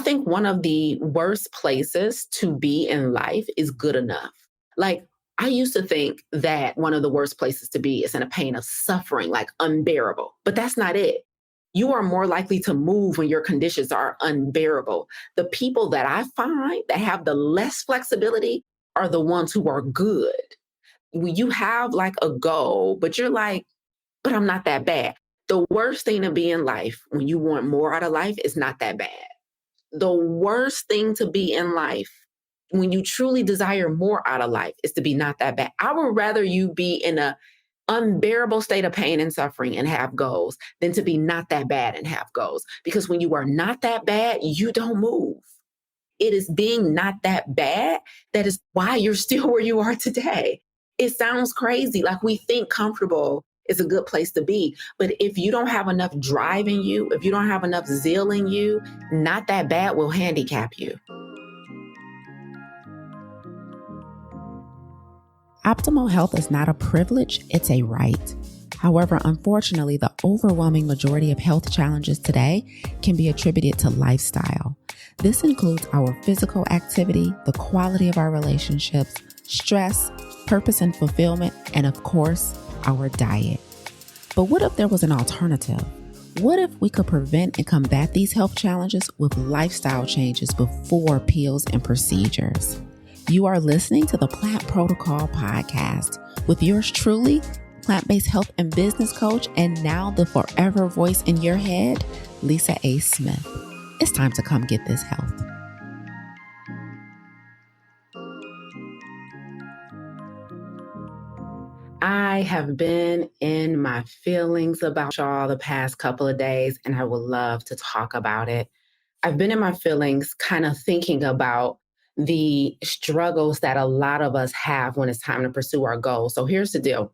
think one of the worst places to be in life is good enough. Like, I used to think that one of the worst places to be is in a pain of suffering, like unbearable, but that's not it. You are more likely to move when your conditions are unbearable. The people that I find that have the less flexibility are the ones who are good. When you have like a goal, but you're like, but I'm not that bad. The worst thing to be in life when you want more out of life is not that bad. The worst thing to be in life when you truly desire more out of life is to be not that bad. I would rather you be in a unbearable state of pain and suffering and have goals than to be not that bad and have goals. Because when you are not that bad, you don't move. It is being not that bad that is why you're still where you are today. It sounds crazy. Like we think comfortable is a good place to be. But if you don't have enough drive in you, if you don't have enough zeal in you, not that bad will handicap you. Optimal health is not a privilege, it's a right. However, unfortunately, the overwhelming majority of health challenges today can be attributed to lifestyle. This includes our physical activity, the quality of our relationships, stress, purpose and fulfillment, and of course, our diet. But what if there was an alternative? What if we could prevent and combat these health challenges with lifestyle changes before pills and procedures? You are listening to the Plant Protocol podcast with yours truly, plant-based health and business coach, and now the forever voice in your head, Lisa A. Smith. It's time to come get this health. I have been in my feelings about y'all the past couple of days, and I would love to talk about it. I've been in my feelings kind of thinking about the struggles that a lot of us have when it's time to pursue our goals. So here's the deal.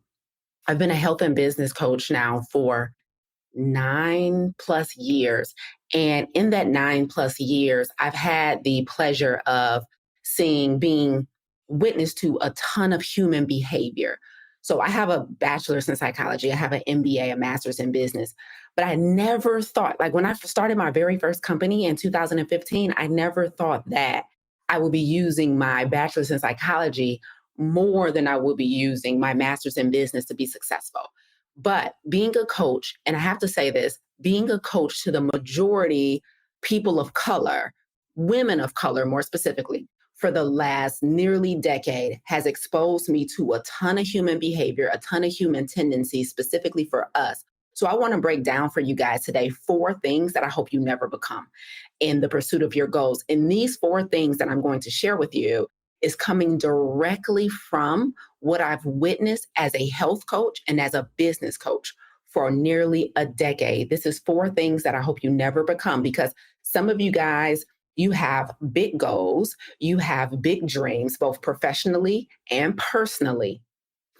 I've been a health and business coach now for 9+ years. And in that 9+ years, I've had the pleasure of being witness to a ton of human behavior. So I have a bachelor's in psychology, I have an MBA, a master's in business, but I never thought, like when I started my very first company in 2015, I never thought that I would be using my bachelor's in psychology more than I would be using my master's in business to be successful. But being a coach, and I have to say this, being a coach to the majority people of color, women of color more specifically, for the last nearly decade has exposed me to a ton of human behavior, a ton of human tendencies, specifically for us. So I want to break down for you guys today 4 things that I hope you never become in the pursuit of your goals. And these 4 things that I'm going to share with you is coming directly from what I've witnessed as a health coach and as a business coach for nearly a decade. This is 4 things that I hope you never become, because some of you guys, you have big goals, you have big dreams, both professionally and personally.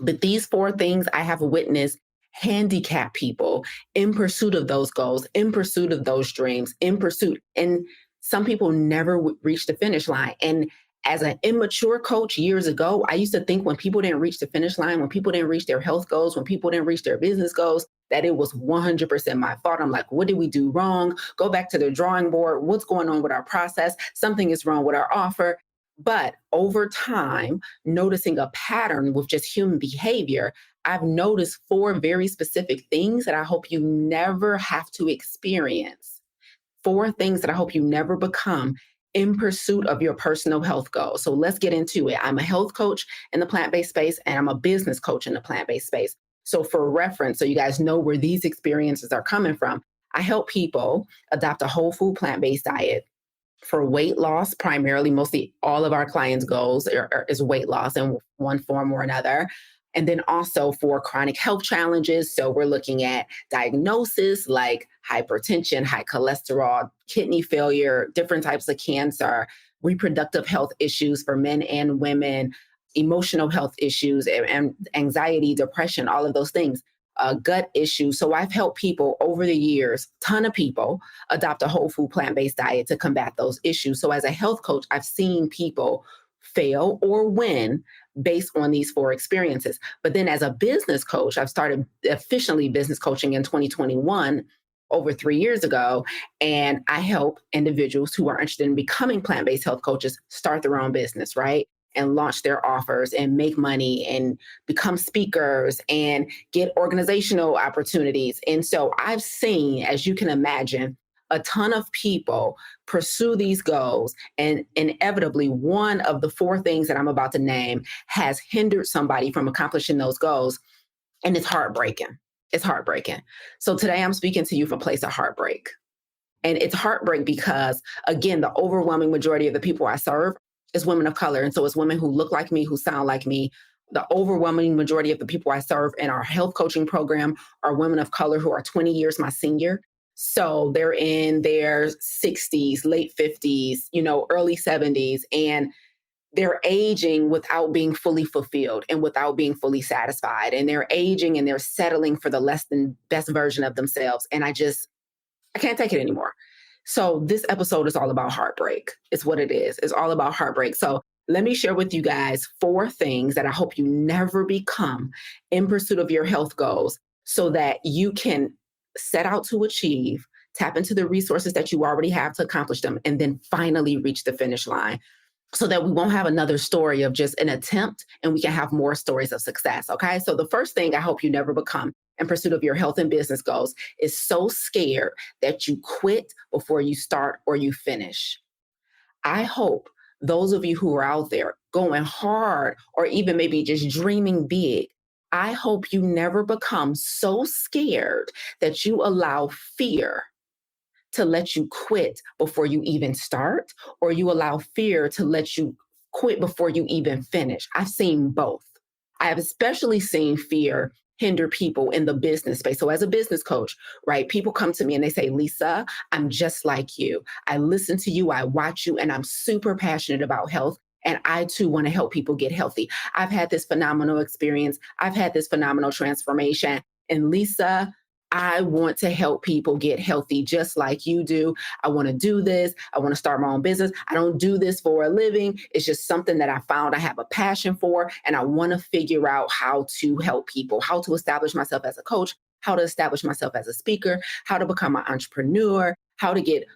But these 4 things I have witnessed handicap people in pursuit of those goals, in pursuit of those dreams, in pursuit. And some people never reach the finish line. And as an immature coach years ago, I used to think when people didn't reach the finish line, when people didn't reach their health goals, when people didn't reach their business goals, that it was 100% my fault. I'm like, what did we do wrong? Go back to the drawing board. What's going on with our process? Something is wrong with our offer. But over time, noticing a pattern with just human behavior, I've noticed 4 very specific things that I hope you never have to experience. 4 things that I hope you never become in pursuit of your personal health goals. So let's get into it. I'm a health coach in the plant-based space, and I'm a business coach in the plant-based space. So for reference, so you guys know where these experiences are coming from, I help people adopt a whole food plant-based diet for weight loss. Primarily, mostly all of our clients' goals is weight loss in one form or another. And then also for chronic health challenges. So we're looking at diagnosis like hypertension, high cholesterol, kidney failure, different types of cancer, reproductive health issues for men and women, emotional health issues, and anxiety, depression, all of those things, gut issues. So I've helped people over the years, ton of people, adopt a whole food plant-based diet to combat those issues. So as a health coach, I've seen people fail or win based on these 4 experiences. But then as a business coach, I've started efficiently business coaching in 2021. over 3 years ago. And I help individuals who are interested in becoming plant-based health coaches start their own business, right? And launch their offers and make money and become speakers and get organizational opportunities. And so I've seen, as you can imagine, a ton of people pursue these goals. And inevitably, one of the four things that I'm about to name has hindered somebody from accomplishing those goals. And it's heartbreaking. It's heartbreaking. So today I'm speaking to you from a place of heartbreak. And it's heartbreak because, again, the overwhelming majority of the people I serve is women of color. And so it's women who look like me, who sound like me. The overwhelming majority of the people I serve in our health coaching program are women of color who are 20 years my senior. So they're in their 60s, late 50s, early 70s. And they're aging without being fully fulfilled and without being fully satisfied. And they're aging and they're settling for the less than best version of themselves. And I can't take it anymore. So this episode is all about heartbreak. It's what it is. It's all about heartbreak. So let me share with you guys 4 things that I hope you never become in pursuit of your health goals so that you can set out to achieve, tap into the resources that you already have to accomplish them, and then finally reach the finish line, so that we won't have another story of just an attempt and we can have more stories of success. Okay. So the first thing I hope you never become in pursuit of your health and business goals is so scared that you quit before you start or you finish. I hope those of you who are out there going hard or even maybe just dreaming big, I hope you never become so scared that you allow fear to let you quit before you even start, or you allow fear to let you quit before you even finish. I've seen both. I have especially seen fear hinder people in the business space. So as a business coach, right, people come to me and they say, Lisa, I'm just like you. I listen to you, I watch you, and I'm super passionate about health. And I too want to help people get healthy. I've had this phenomenal experience. I've had this phenomenal transformation. And Lisa, I want to help people get healthy just like you do. I want to do this. I want to start my own business. I don't do this for a living. It's just something that I found I have a passion for. And I want to figure out how to help people, how to establish myself as a coach, how to establish myself as a speaker, how to become an entrepreneur, how to get,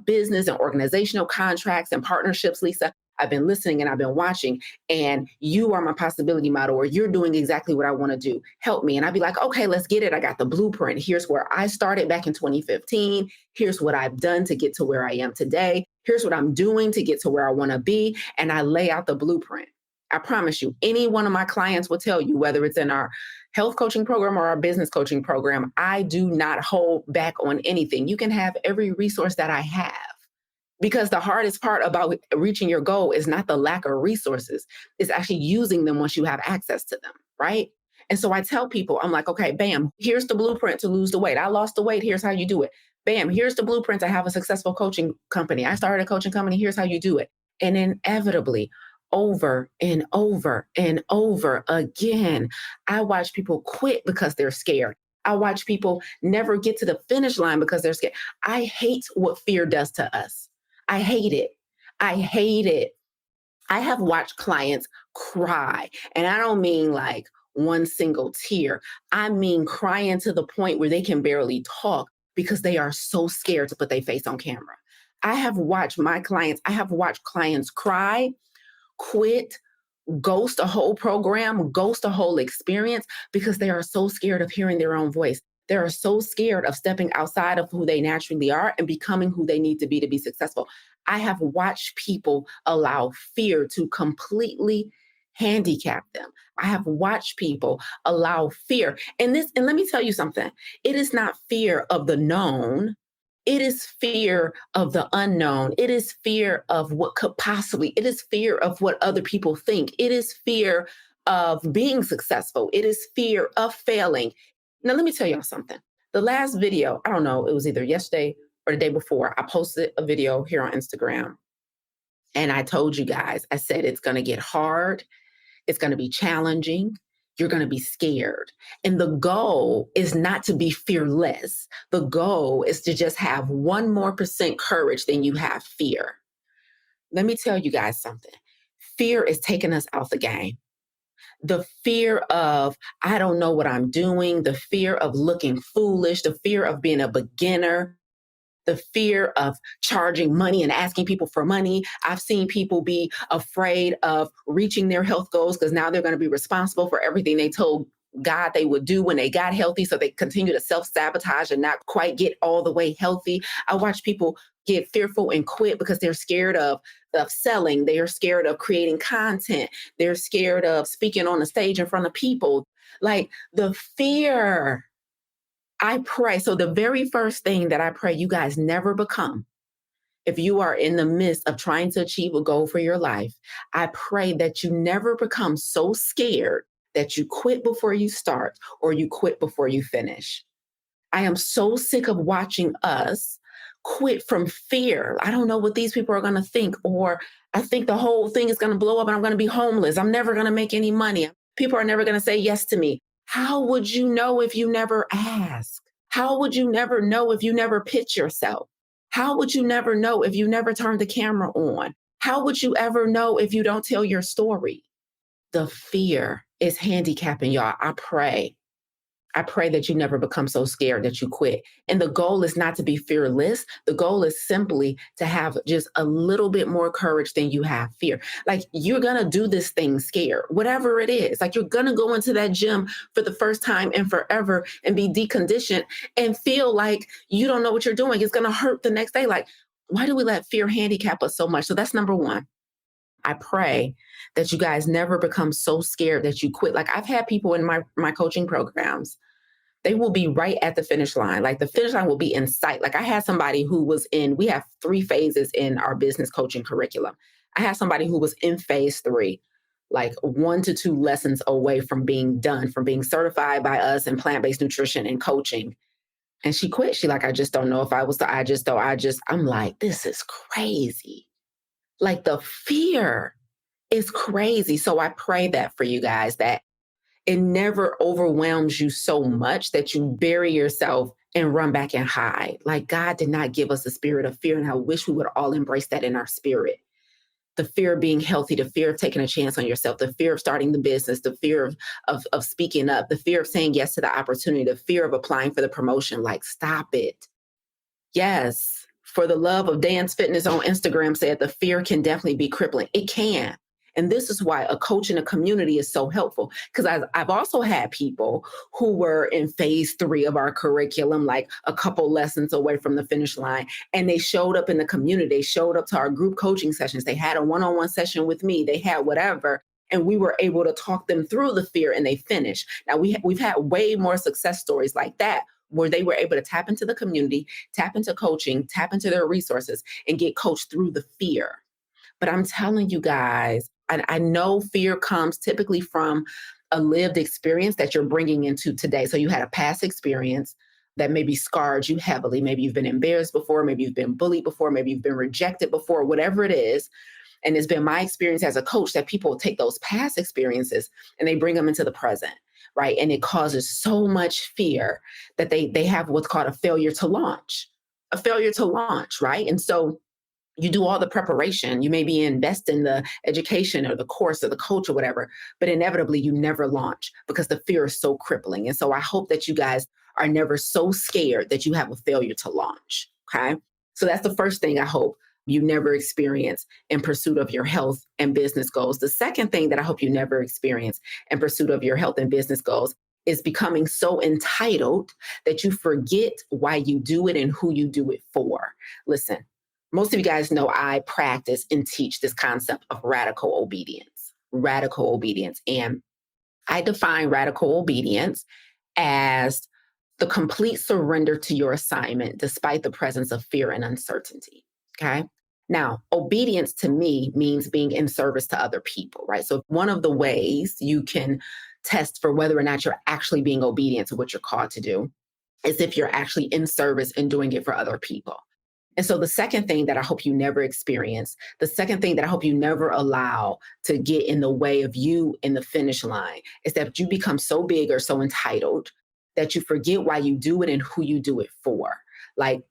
business and organizational contracts and partnerships, Lisa. I've been listening and I've been watching, and you are my possibility model, or you're doing exactly what I want to do. Help me. And I'd be like, okay, let's get it. I got the blueprint. Here's where I started back in 2015. Here's what I've done to get to where I am today. Here's what I'm doing to get to where I want to be. And I lay out the blueprint. I promise you, any one of my clients will tell you, whether it's in our health coaching program or our business coaching program, I do not hold back on anything. You can have every resource that I have. Because the hardest part about reaching your goal is not the lack of resources, it's actually using them once you have access to them, right? And so I tell people, I'm like, okay, bam, here's the blueprint to lose the weight. I lost the weight. Here's how you do it. Bam, here's the blueprint to have a successful coaching company. I started a coaching company. Here's how you do it. And inevitably, over and over and over again, I watch people quit because they're scared. I watch people never get to the finish line because they're scared. I hate what fear does to us. I hate it. I hate it. I have watched clients cry, and I don't mean like one single tear. I mean crying to the point where they can barely talk because they are so scared to put their face on camera. I have watched clients cry, quit, ghost a whole program, ghost a whole experience because they are so scared of hearing their own voice. They are so scared of stepping outside of who they naturally are and becoming who they need to be successful. I have watched people allow fear to completely handicap them. I have watched people allow fear. And let me tell you something. It is not fear of the known. It is fear of the unknown. It is fear of what could possibly, it is fear of what other people think. It is fear of being successful. It is fear of failing. Now, let me tell y'all something. The last video, I don't know, it was either yesterday or the day before, I posted a video here on Instagram. And I told you guys, I said, it's going to get hard. It's going to be challenging. You're going to be scared. And the goal is not to be fearless. The goal is to just have 1% more courage than you have fear. Let me tell you guys something. Fear is taking us out the game. The fear of, I don't know what I'm doing, the fear of looking foolish, the fear of being a beginner, the fear of charging money and asking people for money. I've seen people be afraid of reaching their health goals because now they're going to be responsible for everything they told God they would do when they got healthy. So they continue to self-sabotage and not quite get all the way healthy. I watch people get fearful and quit because they're scared of selling. They are scared of creating content. They're scared of speaking on the stage in front of people. Like the fear, I pray. So the very first thing that I pray you guys never become, if you are in the midst of trying to achieve a goal for your life, I pray that you never become so scared that you quit before you start or you quit before you finish. I am so sick of watching us quit from fear. I don't know what these people are going to think, or I think the whole thing is going to blow up and I'm going to be homeless. I'm never going to make any money. People are never going to say yes to me. How would you know if you never ask? How would you never know if you never pitch yourself? How would you never know if you never turn the camera on? How would you ever know if you don't tell your story? The fear is handicapping y'all. I pray that you never become so scared that you quit. And the goal is not to be fearless. The goal is simply to have just a little bit more courage than you have fear. Like you're going to do this thing scared, whatever it is. Like you're going to go into that gym for the first time in forever and be deconditioned and feel like you don't know what you're doing. It's going to hurt the next day. Like, why do we let fear handicap us so much? So that's number one. I pray that you guys never become so scared that you quit. Like I've had people in my coaching programs, they will be right at the finish line. Like the finish line will be in sight. Like I had somebody who was we have 3 phases in our business coaching curriculum. I had somebody who was in phase 3, like 1 to 2 lessons away from being done, from being certified by us in plant-based nutrition and coaching. And she quit. She like, I just don't know if I was the, I'm like, this is crazy. Like the fear is crazy. So I pray that for you guys, that it never overwhelms you so much that you bury yourself and run back and hide. Like God did not give us a spirit of fear. And I wish we would all embrace that in our spirit. The fear of being healthy, the fear of taking a chance on yourself, the fear of starting the business, the fear of speaking up, the fear of saying yes to the opportunity, the fear of applying for the promotion. Like, stop it. Yes, for the love of dance fitness on Instagram said the fear can definitely be crippling. It can. And this is why a coach in a community is so helpful. Because I've also had people who were in phase 3 of our curriculum, like a couple lessons away from the finish line, and they showed up in the community. They showed up to our group coaching sessions. They had a one-on-one session with me. They had whatever. And we were able to talk them through the fear and they finished. Now, we've had way more success stories like that, where they were able to tap into the community, tap into coaching, tap into their resources, and get coached through the fear. But I'm telling you guys, I know fear comes typically from a lived experience that you're bringing into today. So you had a past experience that maybe scarred you heavily. Maybe you've been embarrassed before, maybe you've been bullied before, maybe you've been rejected before, whatever it is. And it's been my experience as a coach that people take those past experiences and they bring them into the present, right? And it causes so much fear that they have what's called a failure to launch, right? And so you do all the preparation. You maybe invest in the education or the course or the coach or whatever, but inevitably you never launch because the fear is so crippling. And so I hope that you guys are never so scared that you have a failure to launch. Okay. So that's the first thing I hope you never experience in pursuit of your health and business goals. The second thing that I hope you never experience in pursuit of your health and business goals is becoming so entitled that you forget why you do it and who you do it for. Listen, most of you guys know I practice and teach this concept of radical obedience. And I define radical obedience as the complete surrender to your assignment despite the presence of fear and uncertainty. Okay. Now, obedience to me means being in service to other people, right? So one of the ways you can test for whether or not you're actually being obedient to what you're called to do is if you're actually in service and doing it for other people. And so the second thing that I hope you never experience, the second thing that I hope you never allow to get in the way of you in the finish line is that you become so big or so entitled that you forget why you do it and who you do it for. Like,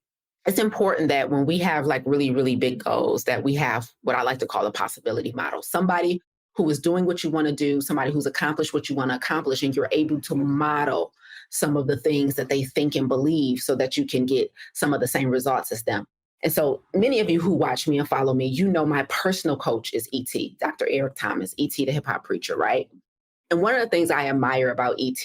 it's important that when we have like really, really big goals, that we have what I like to call a possibility model, somebody who is doing what you want to do, somebody who's accomplished what you want to accomplish, and you're able to model some of the things that they think and believe so that you can get some of the same results as them. And so many of you who watch me and follow me, you know my personal coach is ET, Dr. Eric Thomas, ET the hip hop preacher, right? And one of the things I admire about ET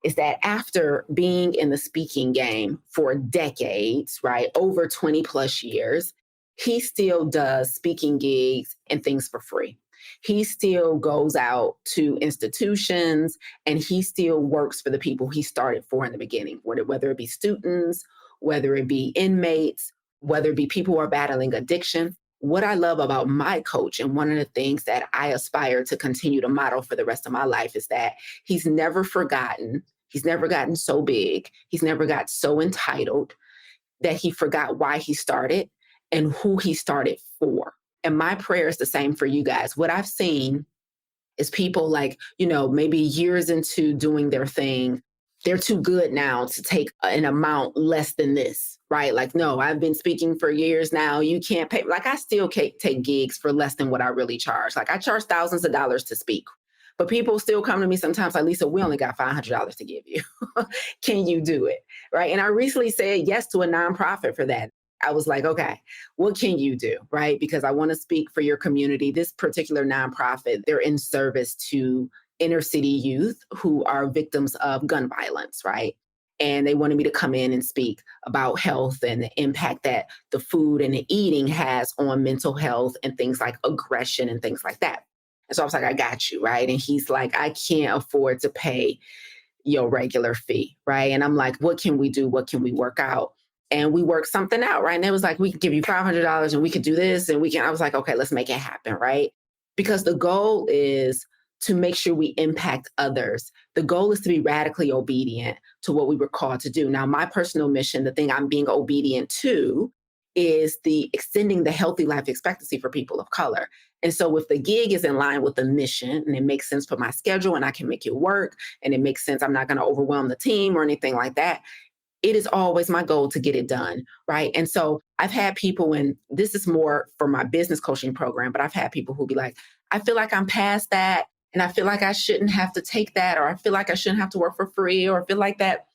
is that after being in the speaking game for decades, right, over 20 plus years, he still does speaking gigs and things for free. He still goes out to institutions and he still works for the people he started for in the beginning, whether it be students, whether it be inmates, whether it be people who are battling addiction. What I love about my coach, and one of the things that I aspire to continue to model for the rest of my life, is that he's never forgotten. He's never gotten so big. He's never got so entitled that he forgot why he started and who he started for. And my prayer is the same for you guys. What I've seen is people like, maybe years into doing their thing, they're too good now to take an amount less than this, right? Like, no, I've been speaking for years now. You can't pay. Like, I still can't take gigs for less than what I really charge. Like, I charge thousands of dollars to speak. But people still come to me sometimes like, Lisa, we only got $500 to give you. Can you do it? Right. And I recently said yes to a nonprofit for that. I was like, okay, what can you do? Right. Because I want to speak for your community. This particular nonprofit, they're in service to inner city youth who are victims of gun violence. Right. And they wanted me to come in and speak about health and the impact that the food and the eating has on mental health and things like aggression and things like that. And so I was like, I got you, right? And he's like, I can't afford to pay your regular fee, right? And I'm like, what can we do? What can we work out? And we worked something out, right? And it was like, we could give you $500 and we could do this and I was like, okay, let's make it happen, right? Because the goal is to make sure we impact others. The goal is to be radically obedient to what we were called to do. Now, my personal mission, the thing I'm being obedient to, is the extending the healthy life expectancy for people of color. And so if the gig is in line with the mission and it makes sense for my schedule and I can make it work and it makes sense, I'm not going to overwhelm the team or anything like that, it is always my goal to get it done, right? And so I've had people, and this is more for my business coaching program, but I've had people who be like, I feel like I'm past that and I feel like I shouldn't have to take that, or I feel like I shouldn't have to work for free, or I feel like that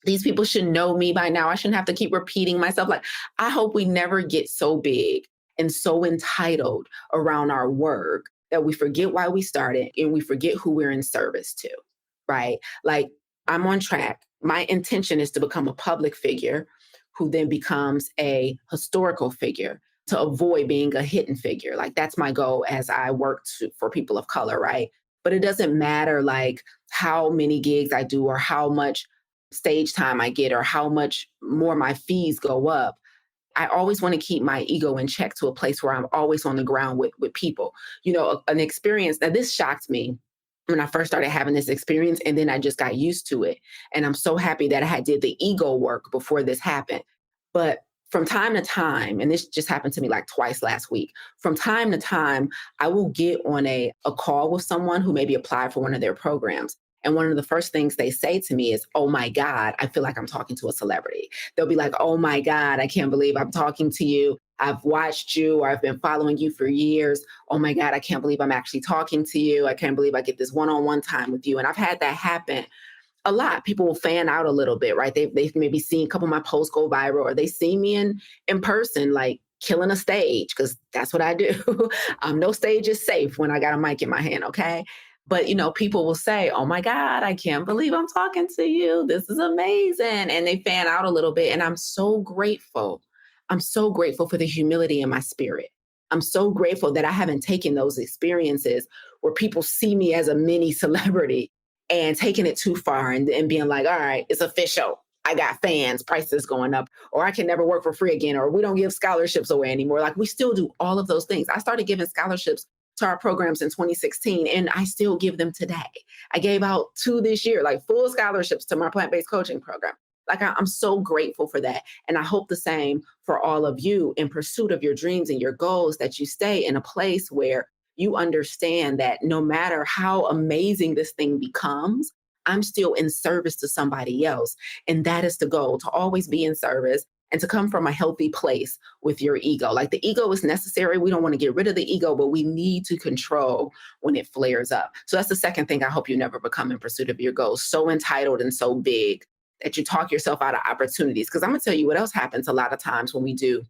these people should know me by now. I shouldn't have to keep repeating myself. Like, I hope we never get so big and so entitled around our work that we forget why we started and we forget who we're in service to, right? Like, I'm on track. My intention is to become a public figure who then becomes a historical figure, to avoid being a hidden figure. Like, that's my goal as I work for people of color, right? But it doesn't matter like how many gigs I do or how much stage time I get or how much more my fees go up. I always want to keep my ego in check to a place where I'm always on the ground with people. An experience, now this shocked me when I first started having this experience, and then I just got used to it. And I'm so happy that I did the ego work before this happened. But from time to time, and this just happened to me like twice last week, from time to time, I will get on a call with someone who maybe applied for one of their programs. And one of the first things they say to me is, oh my God, I feel like I'm talking to a celebrity. They'll be like, oh my God, I can't believe I'm talking to you. I've watched you, or I've been following you for years. Oh my God, I can't believe I'm actually talking to you. I can't believe I get this one-on-one time with you. And I've had that happen a lot. People will fan out a little bit, right? They've maybe seen a couple of my posts go viral, or they see me in person, like killing a stage, because that's what I do. No stage is safe when I got a mic in my hand, okay? But, people will say, oh my God, I can't believe I'm talking to you. This is amazing. And they fan out a little bit. And I'm so grateful. I'm so grateful for the humility in my spirit. I'm so grateful that I haven't taken those experiences where people see me as a mini celebrity and taking it too far and being like, all right, it's official. I got fans, prices going up, or I can never work for free again, or we don't give scholarships away anymore. Like, we still do all of those things. I started giving scholarships to our programs in 2016, and I still give them today. I gave out 2 this year, like full scholarships to my plant-based coaching program. Like, I'm so grateful for that. And I hope the same for all of you in pursuit of your dreams and your goals, that you stay in a place where you understand that no matter how amazing this thing becomes, I'm still in service to somebody else. And that is the goal, to always be in service. and to come from a healthy place with your ego. Like the ego is necessary. We don't want to get rid of the ego, but we need to control when it flares up. So that's the second thing I hope you never become in pursuit of your goals. So entitled and so big that you talk yourself out of opportunities. Because I'm going to tell you what else happens a lot of times when we do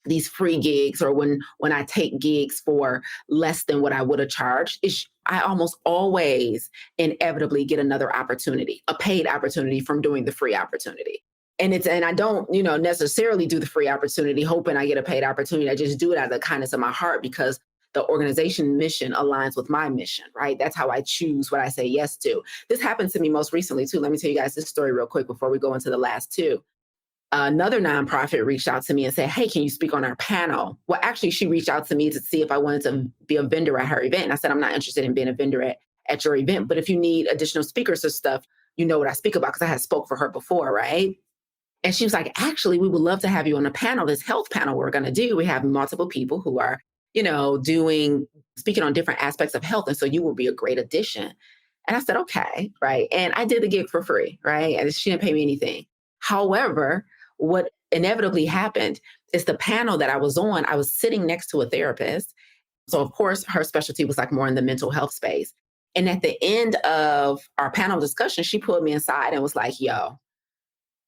these free gigs, or when I take gigs for less than what I would have charged, is I almost always inevitably get another opportunity, a paid opportunity from doing the free opportunity. And I don't, necessarily do the free opportunity hoping I get a paid opportunity. I just do it out of the kindness of my heart because the organization mission aligns with my mission, right? That's how I choose what I say yes to. This happened to me most recently too. Let me tell you guys this story real quick before we go into the last two. Another nonprofit reached out to me and said, hey, can you speak on our panel? Well, actually, she reached out to me to see if I wanted to be a vendor at her event. And I said, I'm not interested in being a vendor at your event, but if you need additional speakers or stuff, you know what I speak about, because I had spoke for her before, right? And she was like, actually, we would love to have you on a panel, this health panel we're going to do. We have multiple people who are, speaking on different aspects of health. And so you will be a great addition. And I said, okay, right. And I did the gig for free, right? And she didn't pay me anything. However, what inevitably happened is the panel that I was on, I was sitting next to a therapist. So of course, her specialty was like more in the mental health space. And at the end of our panel discussion, she pulled me aside and was like, yo,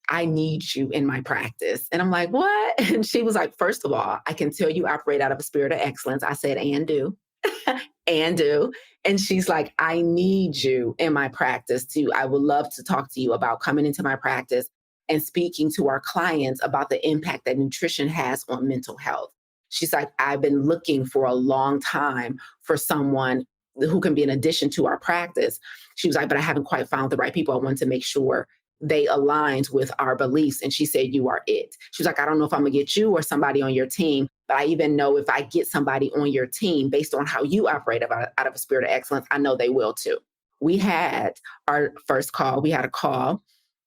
I need you in my practice. And I'm like, what? And she was like, first of all, I can tell you operate out of a spirit of excellence. I said, and do. And do. And she's like, I need you in my practice too. I would love to talk to you about coming into my practice and speaking to our clients about the impact that nutrition has on mental health. She's like, I've been looking for a long time for someone who can be an addition to our practice. She was like, but I haven't quite found the right people. I want to make sure they aligned with our beliefs. And she said, you are it. She was like, I don't know if I'm gonna get you or somebody on your team, but I even know if I get somebody on your team based on how you operate out of a spirit of excellence, I know they will too. We had our first call. We had a call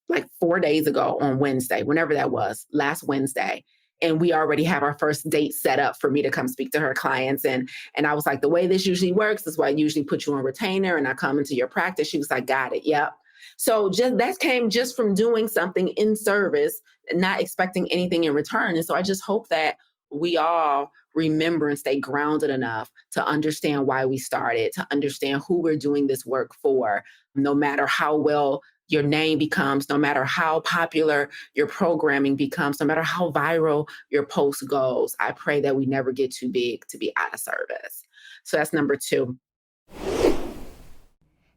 like 4 days ago on Wednesday, whenever that was, last Wednesday. And we already have our first date set up for me to come speak to her clients. And I was like, the way this usually works is why I usually put you on retainer and I come into your practice. She was like, got it. Yep. So that came just from doing something in service, not expecting anything in return. And so I just hope that we all remember and stay grounded enough to understand why we started, to understand who we're doing this work for, no matter how well your name becomes, no matter how popular your programming becomes, no matter how viral your post goes. I pray that we never get too big to be out of service. So that's number 2.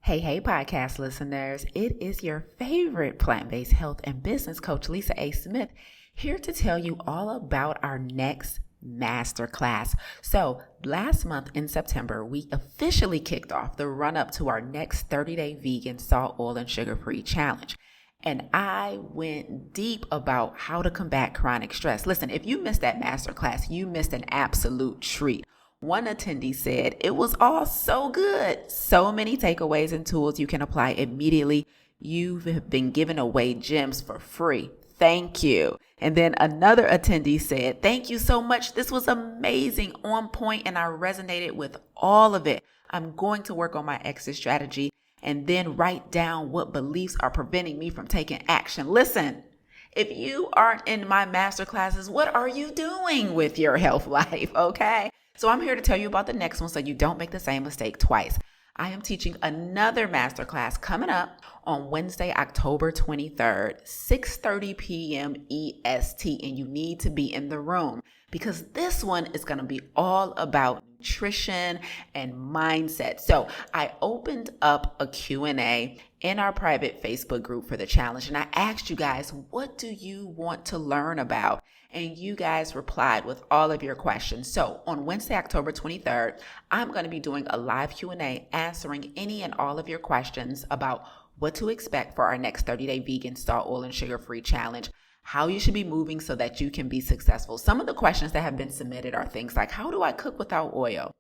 Hey, podcast listeners. It is your favorite plant-based health and business coach, Lisa A. Smith, here to tell you all about our next masterclass. So last month in September, we officially kicked off the run-up to our next 30-day vegan, salt, oil, and sugar-free challenge. And I went deep about how to combat chronic stress. Listen, if you missed that masterclass, you missed an absolute treat. One attendee said, it was all so good. So many takeaways and tools you can apply immediately. You've been giving away gems for free. Thank you. And then another attendee said, thank you so much. This was amazing, on point, and I resonated with all of it. I'm going to work on my exit strategy and then write down what beliefs are preventing me from taking action. Listen, if you aren't in my masterclasses, what are you doing with your health life? Okay. So I'm here to tell you about the next one so you don't make the same mistake twice. I am teaching another masterclass coming up on Wednesday, October 23rd, 6:30 p.m. EST, and you need to be in the room because this one is going to be all about nutrition and mindset. So I opened up a Q&A in our private Facebook group for the challenge, and I asked you guys, what do you want to learn about? And you guys replied with all of your questions. So on Wednesday, October 23rd, I'm going to be doing a live Q&A answering any and all of your questions about what to expect for our next 30-day vegan, salt, oil, and sugar-free challenge, how you should be moving so that you can be successful. Some of the questions that have been submitted are things like, how do I cook without oil?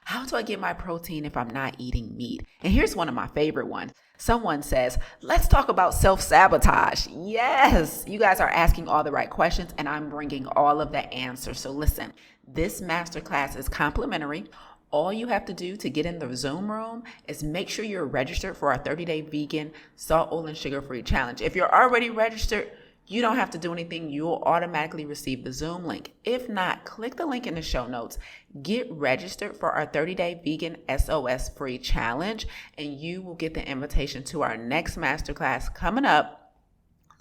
How do I get my protein if I'm not eating meat? And here's one of my favorite ones. Someone says, let's talk about self-sabotage. Yes, you guys are asking all the right questions and I'm bringing all of the answers. So listen, this masterclass is complimentary. All you have to do to get in the Zoom room is make sure you're registered for our 30-day vegan, salt, oil, and sugar-free challenge. If you're already registered, You don't have to do anything. You'll automatically receive the Zoom link. If not, click the link in the show notes. Get registered for our 30-day vegan SOS free challenge, and you will get the invitation to our next masterclass coming up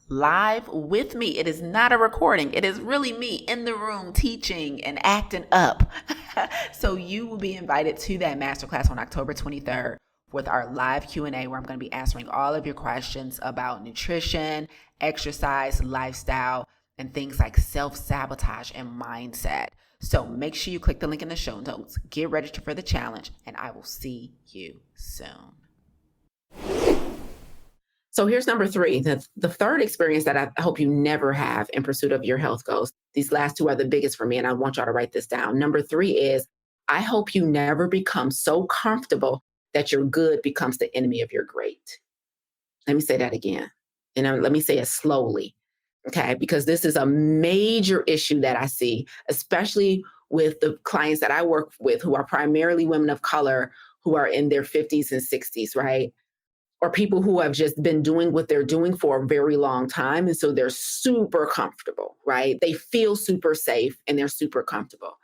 live with me. It is not a recording. It is really me in the room teaching and acting up. So you will be invited to that masterclass on October 23rd with our live Q&A, where I'm going to be answering all of your questions about nutrition, exercise, lifestyle, and things like self-sabotage and mindset. So make sure you click the link in the show notes, get registered for the challenge, and I will see you soon. So here's number 3, the third experience that I hope you never have in pursuit of your health goals. These last 2 are the biggest for me, and I want y'all to write this down. Number 3 is, I hope you never become so comfortable that your good becomes the enemy of your great. Let me say that again. And let me say it slowly, okay? Because this is a major issue that I see, especially with the clients that I work with who are primarily women of color who are in their 50s and 60s, right? Or people who have just been doing what they're doing for a very long time. And so they're super comfortable, right? They feel super safe and they're super comfortable.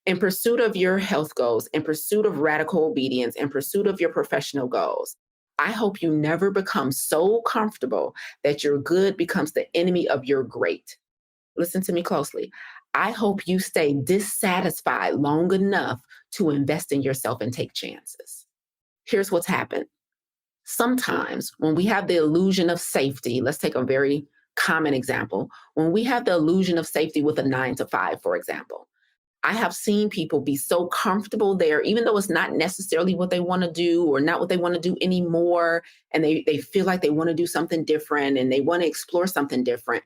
In pursuit of your health goals, in pursuit of radical obedience, in pursuit of your professional goals, I hope you never become so comfortable that your good becomes the enemy of your great. Listen to me closely. I hope you stay dissatisfied long enough to invest in yourself and take chances. Here's what's happened. Sometimes when we have the illusion of safety, let's take a very common example. When we have the illusion of safety with a 9-to-5, for example, I have seen people be so comfortable there, even though it's not necessarily what they want to do or not what they want to do anymore. And they feel like they want to do something different and they want to explore something different.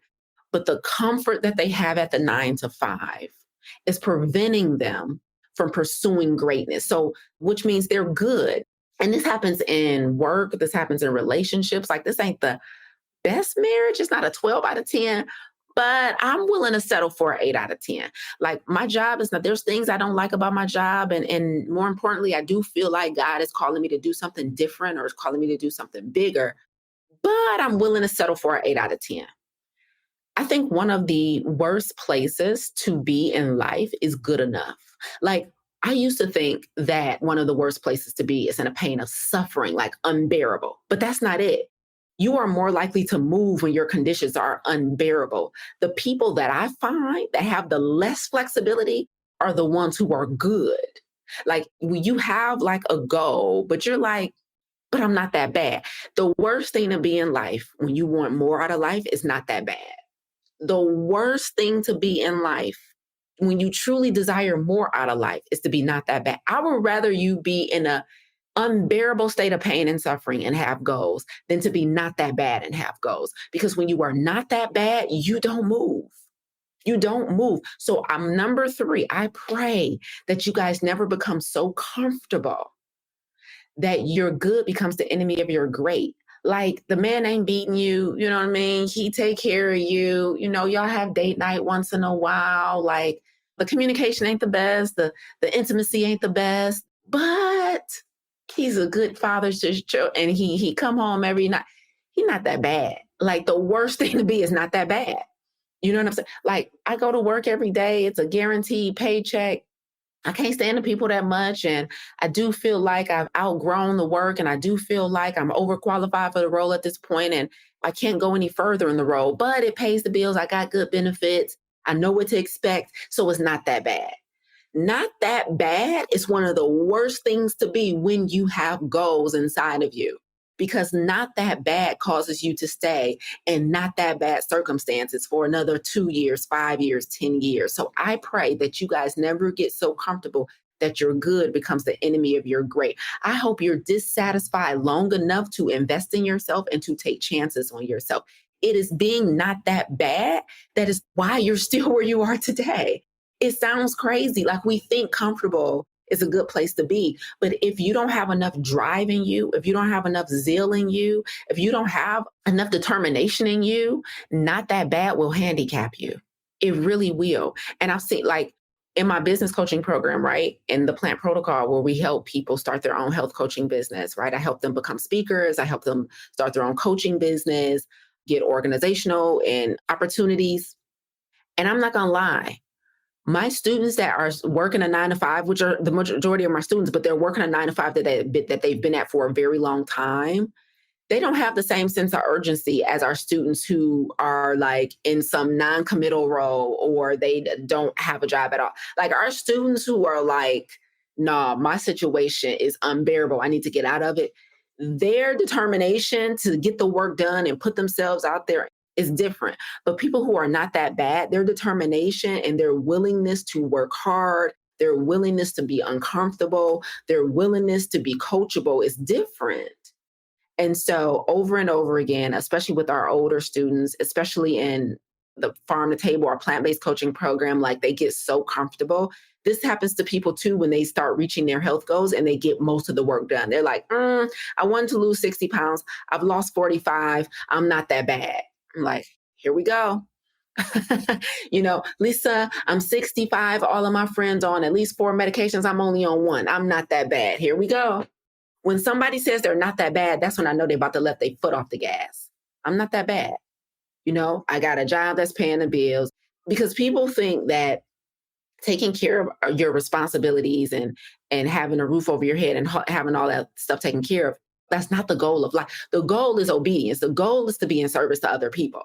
But the comfort that they have at the 9-to-5 is preventing them from pursuing greatness. So, which means they're good. And this happens in work. This happens in relationships. Like, this ain't the best marriage. It's not a 12 out of 10, but I'm willing to settle for an 8 out of 10. Like, my job is not, there's things I don't like about my job. And more importantly, I do feel like God is calling me to do something different or is calling me to do something bigger, but I'm willing to settle for an 8 out of 10. I think one of the worst places to be in life is good enough. Like, I used to think that one of the worst places to be is in a pain of suffering, like unbearable, but that's not it. You are more likely to move when your conditions are unbearable. The people that I find that have the less flexibility are the ones who are good. Like, when you have like a goal, but you're like, but I'm not that bad. The worst thing to be in life when you want more out of life is not that bad. The worst thing to be in life when you truly desire more out of life is to be not that bad. I would rather you be in a unbearable state of pain and suffering and have goals than to be not that bad and have goals. Because when you are not that bad, you don't move. You don't move. So I'm number 3. I pray that you guys never become so comfortable that your good becomes the enemy of your great. Like, the man ain't beating you, you know what I mean? He take care of you. You know, y'all have date night once in a while. Like, the communication ain't the best. The intimacy ain't the best, but he's a good father to his children. And he come home every night. He's not that bad. Like, the worst thing to be is not that bad. You know what I'm saying? Like, I go to work every day. It's a guaranteed paycheck. I can't stand the people that much. And I do feel like I've outgrown the work, and I do feel like I'm overqualified for the role at this point, and I can't go any further in the role, but it pays the bills. I got good benefits. I know what to expect. So it's not that bad. Not that bad is one of the worst things to be when you have goals inside of you, because not that bad causes you to stay in not that bad circumstances for another 2 years, 5 years, 10 years. So I pray that you guys never get so comfortable that your good becomes the enemy of your great. I hope you're dissatisfied long enough to invest in yourself and to take chances on yourself. It is being not that bad that is why you're still where you are today. It sounds crazy. Like, we think comfortable is a good place to be. But if you don't have enough drive in you, if you don't have enough zeal in you, if you don't have enough determination in you, not that bad will handicap you. It really will. And I've seen, like, in my business coaching program, right, in the Plant Protocol, where we help people start their own health coaching business, right? I help them become speakers. I help them start their own coaching business. get organizational and opportunities. And I'm not going to lie, my students that are working a 9 to 5, which are the majority of my students, but they're working a 9 to 5 that they've been at for a very long time, they don't have the same sense of urgency as our students who are like in some non-committal role or they don't have a job at all. Like our students who are like, nah, my situation is unbearable, I need to get out of it. Their determination to get the work done and put themselves out there is different. But people who are not that bad, their determination and their willingness to work hard, their willingness to be uncomfortable, their willingness to be coachable is different. And so over and over again, especially with our older students, especially in the farm to table or plant-based coaching program, like they get so comfortable. This happens to people too when they start reaching their health goals and they get most of the work done. They're like, I wanted to lose 60 pounds. I've lost 45. I'm not that bad. I'm like, here we go. Lisa, I'm 65. All of my friends on at least 4 medications. I'm only on 1. I'm not that bad. Here we go. When somebody says they're not that bad, that's when I know they're about to let their foot off the gas. I'm not that bad. I got a job that's paying the bills, because people think that taking care of your responsibilities and having a roof over your head and having all that stuff taken care of, that's not the goal of life. The goal is obedience. The goal is to be in service to other people.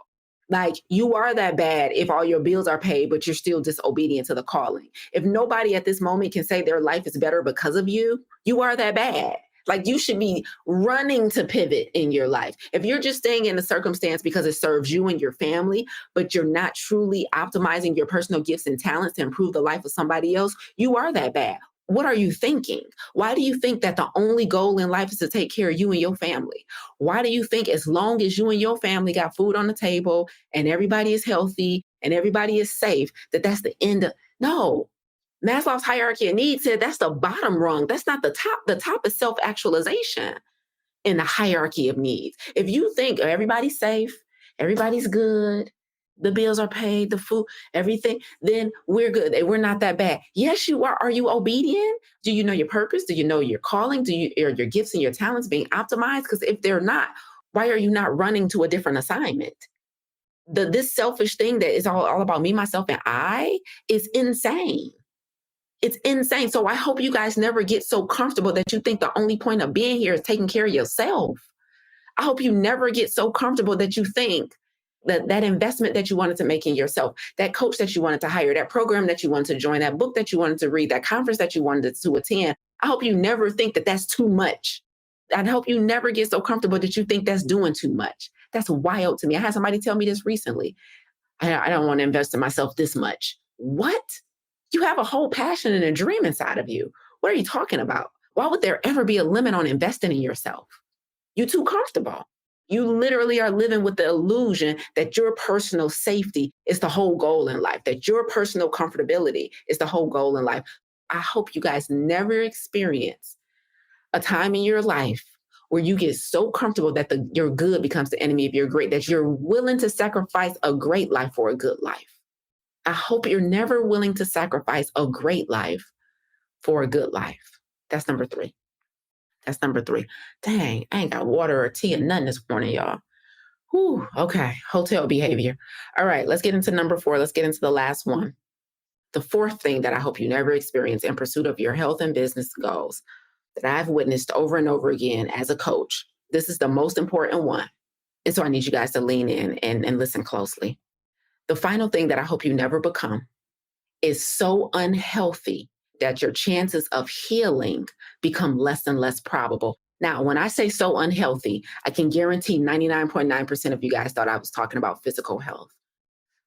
Like, you are that bad if all your bills are paid, but you're still disobedient to the calling. If nobody at this moment can say their life is better because of you, you are that bad. Like, you should be running to pivot in your life. If you're just staying in the circumstance because it serves you and your family, but you're not truly optimizing your personal gifts and talents to improve the life of somebody else, you are that bad. What are you thinking? Why do you think that the only goal in life is to take care of you and your family? Why do you think as long as you and your family got food on the table and everybody is healthy and everybody is safe, that's the end of? No. Maslow's hierarchy of needs said that's the bottom rung. That's not the top. The top is self-actualization in the hierarchy of needs. If you think everybody's safe, everybody's good, the bills are paid, the food, everything, then we're good. We're not that bad. Yes, you are. Are you obedient? Do you know your purpose? Do you know your calling? Are your gifts and your talents being optimized? Because if they're not, why are you not running to a different assignment? This selfish thing that is all about me, myself, and I is insane. It's insane. So I hope you guys never get so comfortable that you think the only point of being here is taking care of yourself. I hope you never get so comfortable that you think that investment that you wanted to make in yourself, that coach that you wanted to hire, that program that you wanted to join, that book that you wanted to read, that conference that you wanted to attend, I hope you never think that that's too much. I hope you never get so comfortable that you think that's doing too much. That's wild to me. I had somebody tell me this recently. I don't want to invest in myself this much. What? You have a whole passion and a dream inside of you. What are you talking about? Why would there ever be a limit on investing in yourself? You're too comfortable. You literally are living with the illusion that your personal safety is the whole goal in life, that your personal comfortability is the whole goal in life. I hope you guys never experience a time in your life where you get so comfortable that your good becomes the enemy of your great, that you're willing to sacrifice a great life for a good life. I hope you're never willing to sacrifice a great life for a good life. That's number 3. That's number 3. Dang, I ain't got water or tea or nothing this morning, y'all. Whew, okay, hotel behavior. All right, let's get into number 4. Let's get into the last one. The 4th thing that I hope you never experience in pursuit of your health and business goals that I've witnessed over and over again as a coach. This is the most important one. And so I need you guys to lean in and listen closely. The final thing that I hope you never become is so unhealthy that your chances of healing become less and less probable. Now, when I say so unhealthy, I can guarantee 99.9% of you guys thought I was talking about physical health.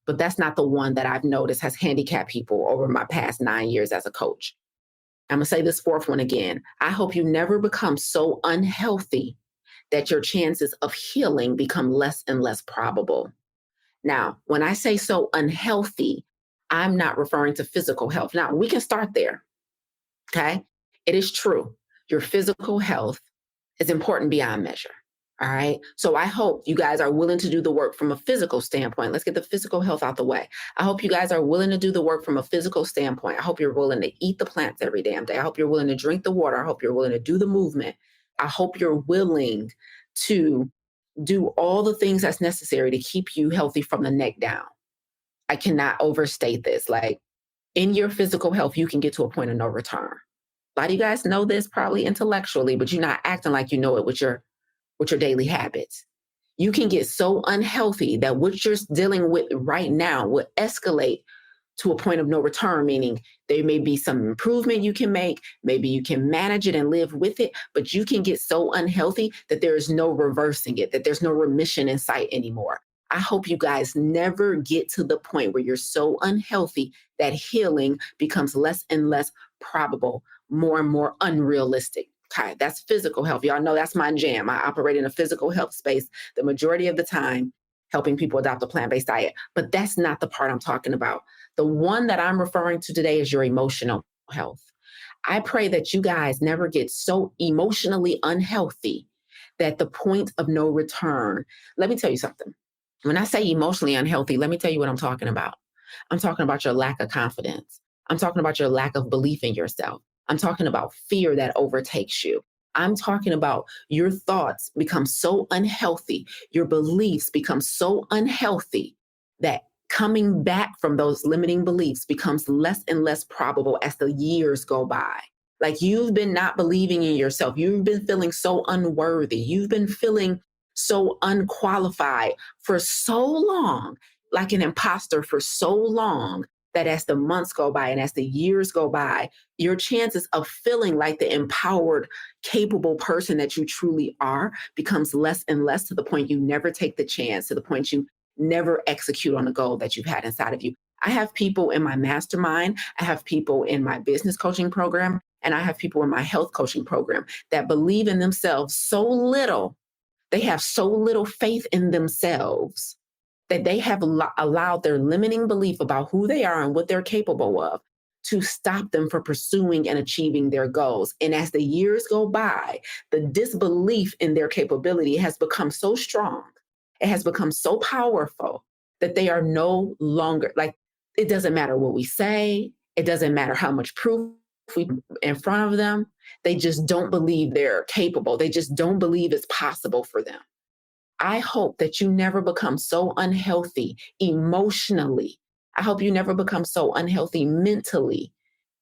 But that's not the one that I've noticed has handicapped people over my past 9 years as a coach. I'm going to say this 4th one again. I hope you never become so unhealthy that your chances of healing become less and less probable. Now, when I say so unhealthy, I'm not referring to physical health. Now, we can start there, okay? It is true. Your physical health is important beyond measure, all right? So I hope you guys are willing to do the work from a physical standpoint. Let's get the physical health out the way. I hope you guys are willing to do the work from a physical standpoint. I hope you're willing to eat the plants every damn day. I hope you're willing to drink the water. I hope you're willing to do the movement. I hope you're willing to do all the things that's necessary to keep you healthy from the neck down. I cannot overstate this. Like, in your physical health, you can get to a point of no return. A lot of you guys know this probably intellectually, but you're not acting like you know it with your daily habits. You can get so unhealthy that what you're dealing with right now will escalate to a point of no return, meaning there may be some improvement you can make. Maybe you can manage it and live with it, but you can get so unhealthy that there is no reversing it, that there's no remission in sight anymore. I hope you guys never get to the point where you're so unhealthy that healing becomes less and less probable, more and more unrealistic. Okay, that's physical health. Y'all know that's my jam. I operate in a physical health space the majority of the time, helping people adopt a plant-based diet. But that's not the part I'm talking about. The one that I'm referring to today is your emotional health. I pray that you guys never get so emotionally unhealthy that the point of no return. Let me tell you something. When I say emotionally unhealthy, let me tell you what I'm talking about. I'm talking about your lack of confidence. I'm talking about your lack of belief in yourself. I'm talking about fear that overtakes you. I'm talking about your thoughts become so unhealthy, your beliefs become so unhealthy that coming back from those limiting beliefs becomes less and less probable as the years go by. Like, you've been not believing in yourself. You've been feeling so unworthy. You've been feeling so unqualified for so long, like an imposter for so long, that as the months go by and as the years go by, your chances of feeling like the empowered, capable person that you truly are becomes less and less, to the point you never take the chance, to the point you never execute on the goal that you've had inside of you. I have people in my mastermind, I have people in my business coaching program, and I have people in my health coaching program that believe in themselves so little. They have so little faith in themselves that they have allowed their limiting belief about who they are and what they're capable of to stop them from pursuing and achieving their goals. And as the years go by, the disbelief in their capability has become so strong, it has become so powerful, that they are no longer, like, it doesn't matter what we say, it doesn't matter how much proof we in front of them. They just don't believe they're capable. They just don't believe it's possible for them. I hope that you never become so unhealthy emotionally. I hope you never become so unhealthy mentally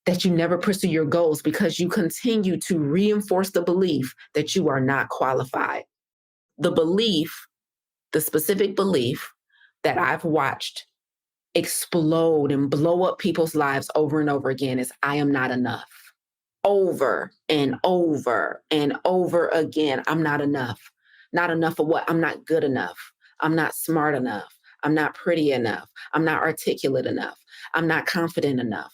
that you never pursue your goals, because you continue to reinforce the belief that you are not qualified. The belief, the specific belief that I've watched explode and blow up people's lives over and over again is, I am not enough. Over and over and over again. I'm not enough. Not enough of what? I'm not good enough. I'm not smart enough. I'm not pretty enough. I'm not articulate enough. I'm not confident enough.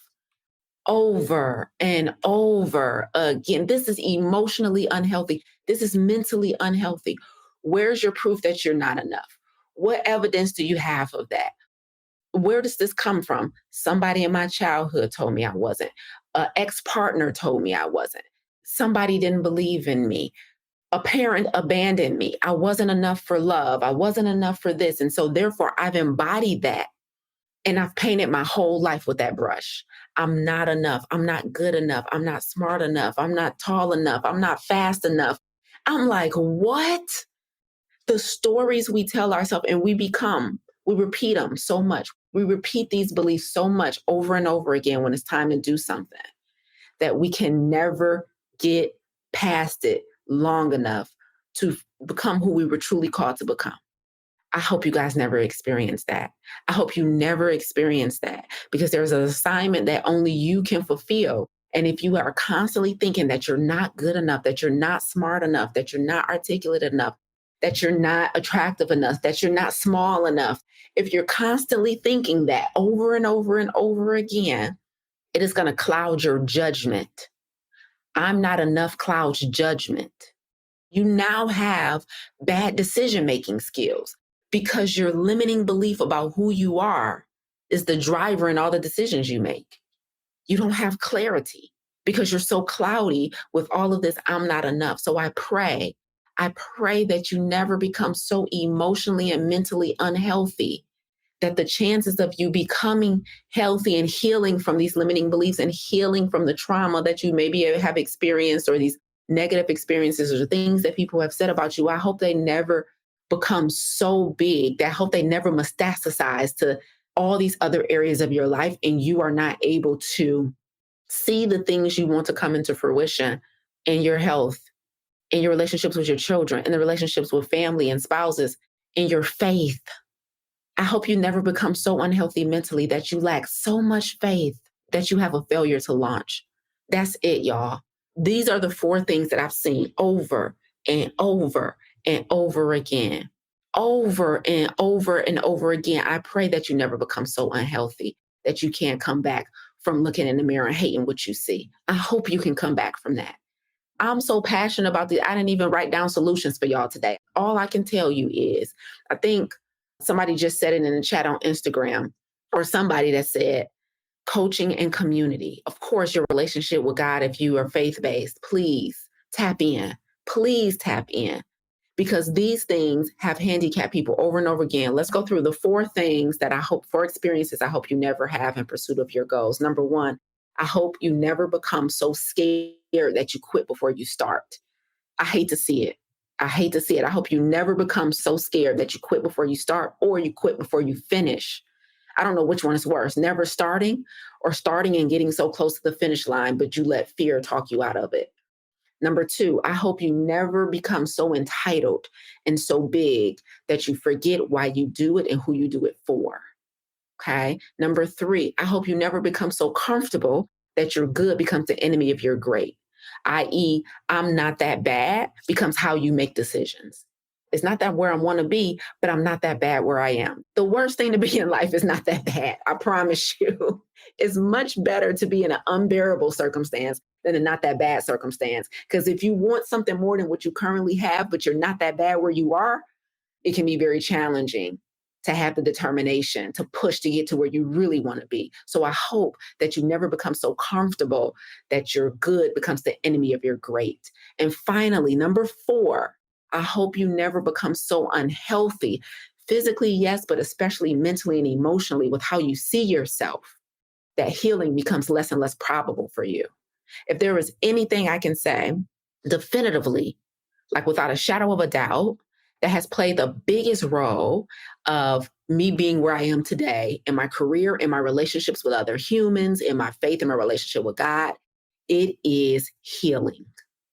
Over and over again. This is emotionally unhealthy. This is mentally unhealthy. Where's your proof that you're not enough? What evidence do you have of that? Where does this come from? Somebody in my childhood told me I wasn't. An ex-partner told me I wasn't. Somebody didn't believe in me. A parent abandoned me. I wasn't enough for love. I wasn't enough for this. And so therefore I've embodied that. And I've painted my whole life with that brush. I'm not enough. I'm not good enough. I'm not smart enough. I'm not tall enough. I'm not fast enough. I'm like, what? The stories we tell ourselves, and we repeat them so much. We repeat these beliefs so much over and over again when it's time to do something, that we can never get past it long enough to become who we were truly called to become. I hope you guys never experience that. I hope you never experience that, because there's an assignment that only you can fulfill. And if you are constantly thinking that you're not good enough, that you're not smart enough, that you're not articulate enough, that you're not attractive enough, that you're not small enough, if you're constantly thinking that over and over and over again, it is going to cloud your judgment. I'm not enough clouds judgment. You now have bad decision-making skills, because your limiting belief about who you are is the driver in all the decisions you make. You don't have clarity because you're so cloudy with all of this, I'm not enough. So I pray that you never become so emotionally and mentally unhealthy that the chances of you becoming healthy and healing from these limiting beliefs and healing from the trauma that you maybe have experienced, or these negative experiences or the things that people have said about you, I hope they never become so big that I hope they never metastasize to all these other areas of your life and you are not able to see the things you want to come into fruition in your health, in your relationships with your children, in the relationships with family and spouses, in your faith. I hope you never become so unhealthy mentally that you lack so much faith that you have a failure to launch. That's it, y'all. These are the 4 things that I've seen over and over and over again. Over and over and over again. I pray that you never become so unhealthy that you can't come back from looking in the mirror and hating what you see. I hope you can come back from that. I'm so passionate about this. I didn't even write down solutions for y'all today. All I can tell you is, I think somebody just said it in the chat on Instagram, or somebody that said, coaching and community. Of course, your relationship with God, if you are faith-based, please tap in. Please tap in. Because these things have handicapped people over and over again. Let's go through the 4 things that I hope, 4 experiences I hope you never have in pursuit of your goals. Number 1, I hope you never become so scared that you quit before you start. I hate to see it. I hate to see it. I hope you never become so scared that you quit before you start or you quit before you finish. I don't know which one is worse, never starting or starting and getting so close to the finish line, but you let fear talk you out of it. Number 2, I hope you never become so entitled and so big that you forget why you do it and who you do it for. Okay. Number 3, I hope you never become so comfortable that your good becomes the enemy of your great, i.e., I'm not that bad becomes how you make decisions. It's not that where I want to be, but I'm not that bad where I am. The worst thing to be in life is not that bad. I promise you. It's much better to be in an unbearable circumstance than a not that bad circumstance. Because if you want something more than what you currently have, but you're not that bad where you are, it can be very challenging to have the determination to push to get to where you really want to be. So I hope that you never become so comfortable that your good becomes the enemy of your great. And finally, number 4, I hope you never become so unhealthy, physically, yes, but especially mentally and emotionally with how you see yourself, that healing becomes less and less probable for you. If there is anything I can say definitively, like without a shadow of a doubt, that has played the biggest role of me being where I am today in my career, in my relationships with other humans, in my faith, in my relationship with God, it is healing.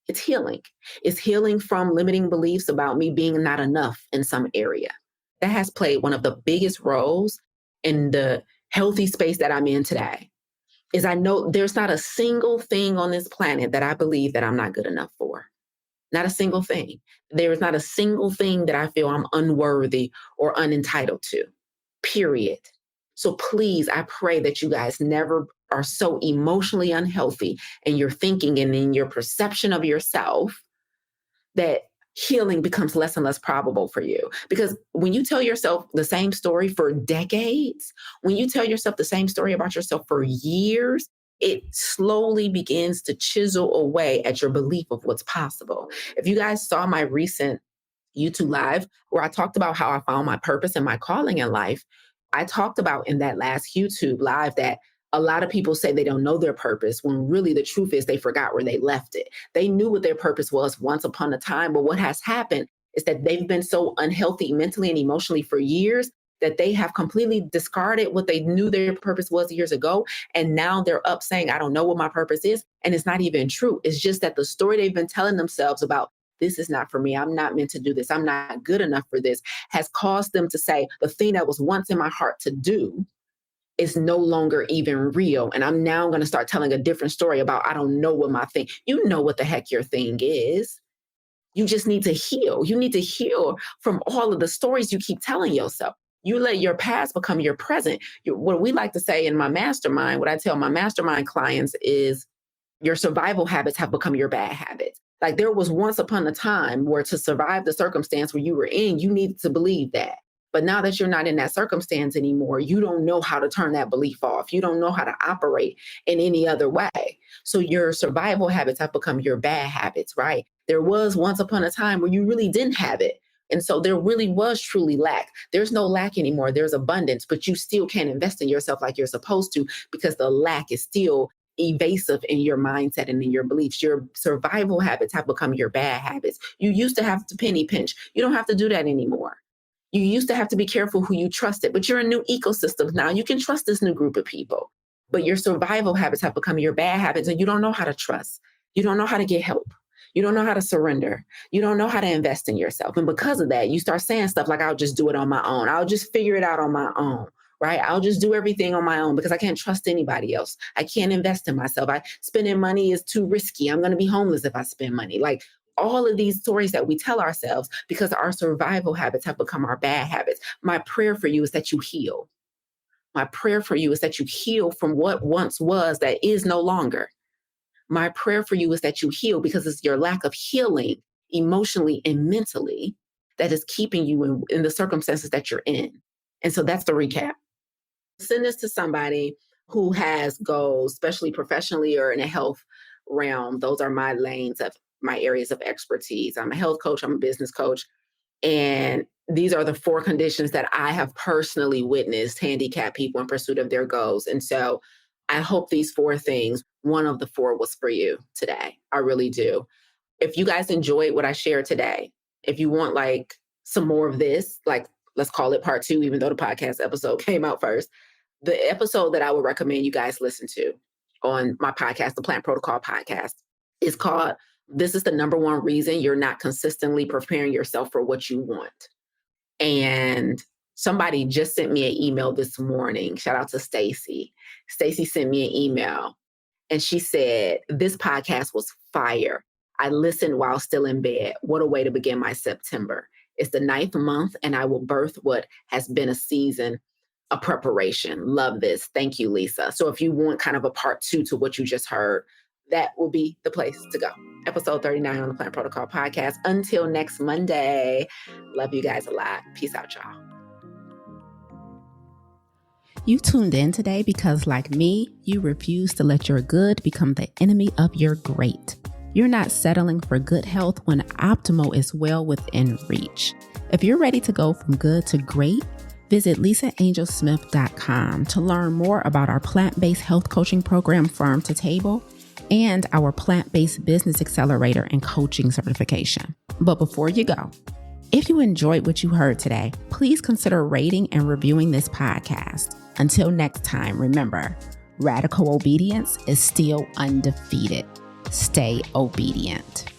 It's healing. It's healing from limiting beliefs about me being not enough in some area. That has played one of the biggest roles in the healthy space that I'm in today. Is I know there's not a single thing on this planet that I believe that I'm not good enough for. Not a single thing. There is not a single thing that I feel I'm unworthy or unentitled to, period. So please, I pray that you guys never are so emotionally unhealthy in your thinking and in your perception of yourself that healing becomes less and less probable for you. Because when you tell yourself the same story for decades, when you tell yourself the same story about yourself for years, it slowly begins to chisel away at your belief of what's possible. If you guys saw my recent YouTube live where I talked about how I found my purpose and my calling in life, I talked about in that last YouTube live that a lot of people say they don't know their purpose when really the truth is they forgot where they left it. They knew what their purpose was once upon a time, but what has happened is that they've been so unhealthy mentally and emotionally for years that they have completely discarded what they knew their purpose was years ago. And now they're up saying, I don't know what my purpose is. And it's not even true. It's just that the story they've been telling themselves about this is not for me, I'm not meant to do this, I'm not good enough for this, has caused them to say the thing that was once in my heart to do is no longer even real. And I'm now going to start telling a different story about, I don't know what my thing, you know what the heck your thing is. You just need to heal. You need to heal from all of the stories you keep telling yourself. You let your past become your present. What we like to say in my mastermind, what I tell my mastermind clients is your survival habits have become your bad habits. Like there was once upon a time where to survive the circumstance where you were in, you needed to believe that. But now that you're not in that circumstance anymore, you don't know how to turn that belief off. You don't know how to operate in any other way. So your survival habits have become your bad habits, right? There was once upon a time where you really didn't have it. And so there really was truly lack. There's no lack anymore. There's abundance, but you still can't invest in yourself like you're supposed to because the lack is still evasive in your mindset and in your beliefs. Your survival habits have become your bad habits. You used to have to penny pinch. You don't have to do that anymore. You used to have to be careful who you trusted, but you're in new ecosystems now. You can trust this new group of people, but your survival habits have become your bad habits, and you don't know how to trust. You don't know how to get help. You don't know how to surrender. You don't know how to invest in yourself. And because of that, you start saying stuff like, I'll just do it on my own. I'll just figure it out on my own, right? I'll just do everything on my own because I can't trust anybody else. I can't invest in myself. Spending money is too risky. I'm going to be homeless if I spend money. Like, all of these stories that we tell ourselves because our survival habits have become our bad habits. My prayer for you is that you heal. My prayer for you is that you heal from what once was that is no longer. My prayer for you is that you heal because it's your lack of healing emotionally and mentally that is keeping you in the circumstances that you're in. And so that's the recap. Send this to somebody who has goals, especially professionally or in a health realm. Those are my lanes of my areas of expertise. I'm a health coach, I'm a business coach. And these are the 4 conditions that I have personally witnessed handicap people in pursuit of their goals. And so I hope these 4 things, one of the 4 was for you today. I really do. If you guys enjoyed what I shared today, if you want like some more of this, like let's call it part 2, even though the podcast episode came out first, the episode that I would recommend you guys listen to on my podcast, the Plant Protocol podcast, is called This is the Number One Reason You're Not Consistently Preparing Yourself for What You Want. And somebody just sent me an email this morning. Shout out to Stacy. Stacy sent me an email and she said, this podcast was fire. I listened while still in bed. What a way to begin my September. It's the 9th month and I will birth what has been a season of preparation. Love this. Thank you, Lisa. So if you want kind of a part 2 to what you just heard, that will be the place to go. Episode 39 on the Plant Protocol podcast. Until next Monday. Love you guys a lot. Peace out, y'all. You tuned in today because, like me, you refuse to let your good become the enemy of your great. You're not settling for good health when optimal is well within reach. If you're ready to go from good to great, visit lisaangelsmith.com to learn more about our plant-based health coaching program, Farm to Table, and our plant-based business accelerator and coaching certification. But before you go, if you enjoyed what you heard today, please consider rating and reviewing this podcast. Until next time, remember, radical obedience is still undefeated. Stay obedient.